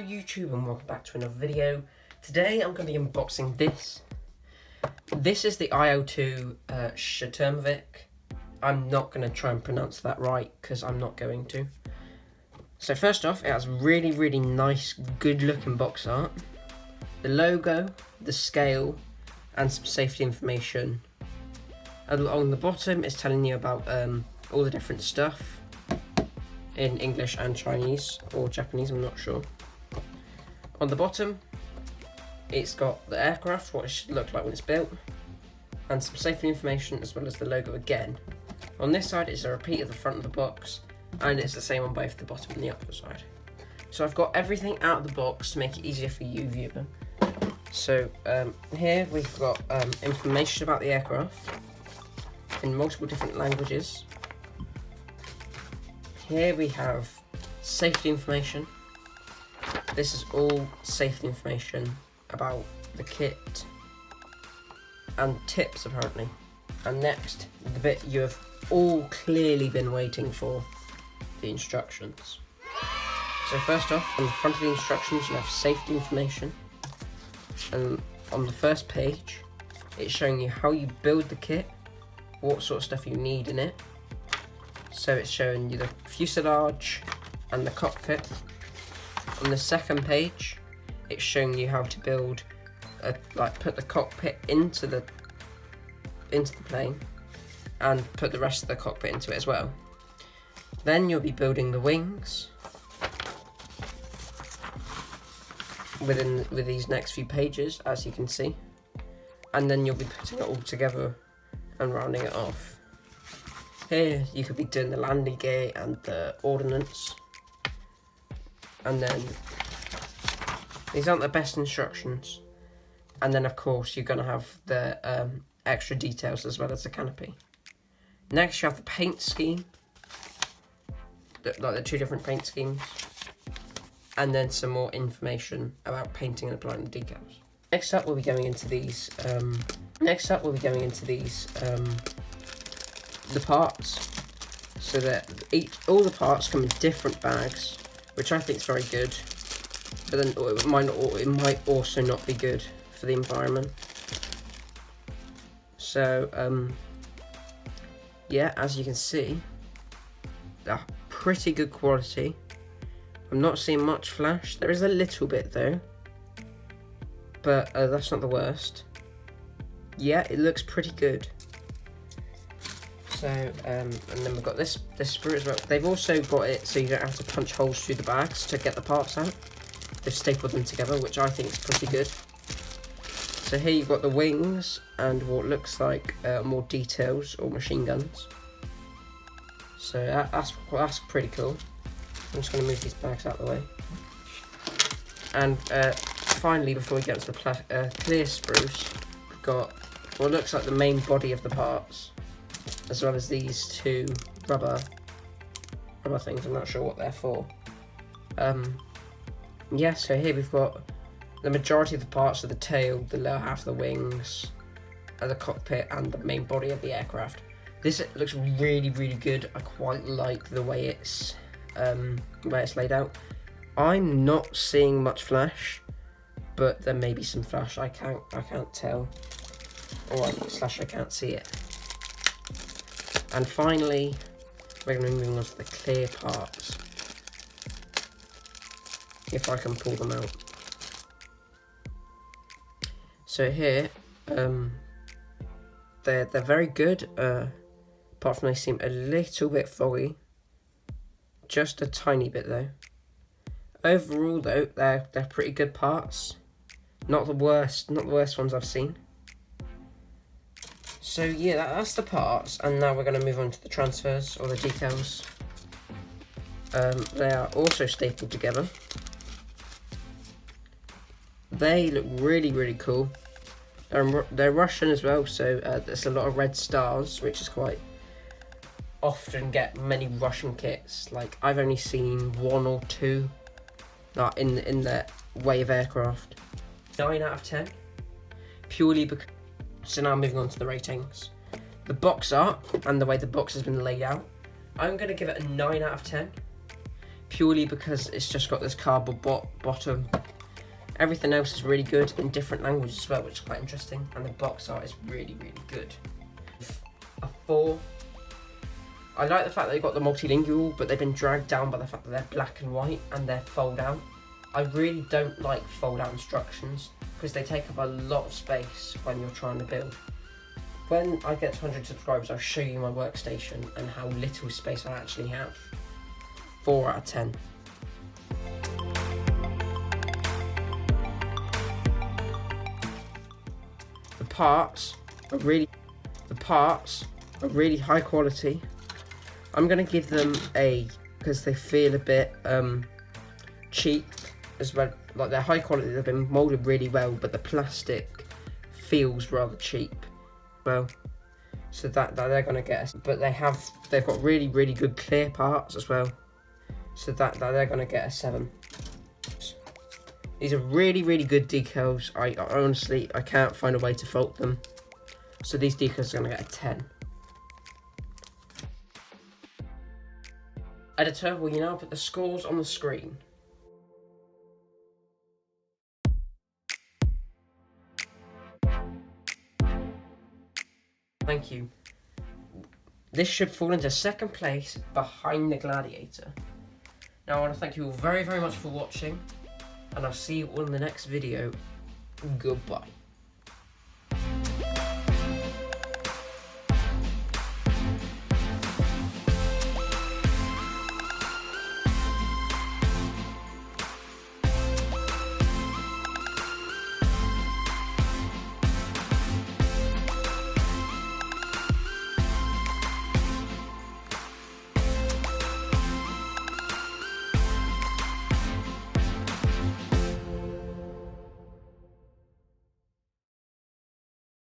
YouTube and welcome back to another video. Today I'm going to be unboxing this. This is the IL-2 Shturmovik. I'm not going to try and pronounce that right because I'm not going to. So first off, it has really nice, good looking box art. The logo, the scale and some safety information. And on the bottom it's telling you about all the different stuff in English and Chinese or Japanese, I'm not sure. On the bottom it's got the aircraft, what it should look like when it's built, and some safety information as well as the logo again. On this side it's a repeat of the front of the box, and it's the same on both the bottom and the upper side. So I've got everything out of the box to make it easier for you viewer. So here we've got information about the aircraft in multiple different languages. Here we have safety information. This is all safety information about the kit and tips apparently. And next, the bit you have all clearly been waiting for, the instructions. So first off, on the front of the instructions you have safety information, and on the first page it's showing you how you build the kit, what sort of stuff you need in it. So it's showing you the fuselage and the cockpit. On the second page it's showing you how to build put the cockpit into the plane and put the rest of the cockpit into it as well. Then you'll be building the wings with these next few pages, as you can see, and then you'll be putting it all together and rounding it off. Here you could be doing the landing gear and the ordnance, and then these aren't the best instructions, and then of course you're going to have the extra details as well as the canopy. Next you have the paint scheme, like the two different paint schemes, and then some more information about painting and applying the decals. Next up we'll be going into these the parts, so that all the parts come in different bags, which I think is very good, but then it might also not be good for the environment. So yeah, as you can see, they're pretty good quality. I'm not seeing much flash. There is a little bit though, but that's not the worst. Yeah, it looks pretty good. So and then we've got this sprue as well. They've also got it so you don't have to punch holes through the bags to get the parts out. They've stapled them together, which I think is pretty good. So here you've got the wings and what looks like more details or machine guns. So that's pretty cool. I'm just going to move these bags out of the way. And finally, before we get into the clear sprues, we've got what looks like the main body of the parts, as well as these two rubber things. I'm not sure what they're for. Yeah, so here we've got the majority of the parts of the tail, the lower half of the wings, and the cockpit, and the main body of the aircraft. This looks really good. I quite like the way it's laid out. I'm not seeing much flash, but there may be some flash. I can't tell, or I can't see it. And finally, we're going to move on to the clear parts, if I can pull them out. So here, they're very good, apart from they seem a little bit foggy, just a tiny bit though. Overall though, they're pretty good parts, not the worst ones I've seen. So yeah, that's the parts, and now we're going to move on to the transfers, or the decals. They are also stapled together. They look really cool. They're Russian as well, so there's a lot of red stars, which is quite often get many Russian kits. Like I've only seen one or two in the way of aircraft. 9 out of 10, purely because. So now moving on to the ratings. The box art and the way the box has been laid out, I'm going to give it a 9 out of 10. purely because it's just got this cardboard bottom. Everything else is really good in different languages as well, which is quite interesting, and the box art is really, really good. A 4. I like the fact that they got the multilingual, but they've been dragged down by the fact that they're black and white and they're fold out. I really don't like fold out instructions because they take up a lot of space when you're trying to build. When I get to 100 subscribers, I'll show you my workstation and how little space I actually have. 4 out of 10. The parts are really high quality. I'm gonna give them A because they feel a bit cheap as well. Like they're high quality, they've been molded really well, but the plastic feels rather cheap. Well, so that they're gonna get us. But they've got really, really good clear parts as well. So that they're gonna get a 7. These are really, really good decals. I honestly can't find a way to fault them. So these decals are gonna get a 10. Editor, will you now put the scores on the screen? Thank you. This should fall into second place behind the Gladiator. Now I want to thank you all very, very much for watching, and I'll see you all in the next video. Goodbye.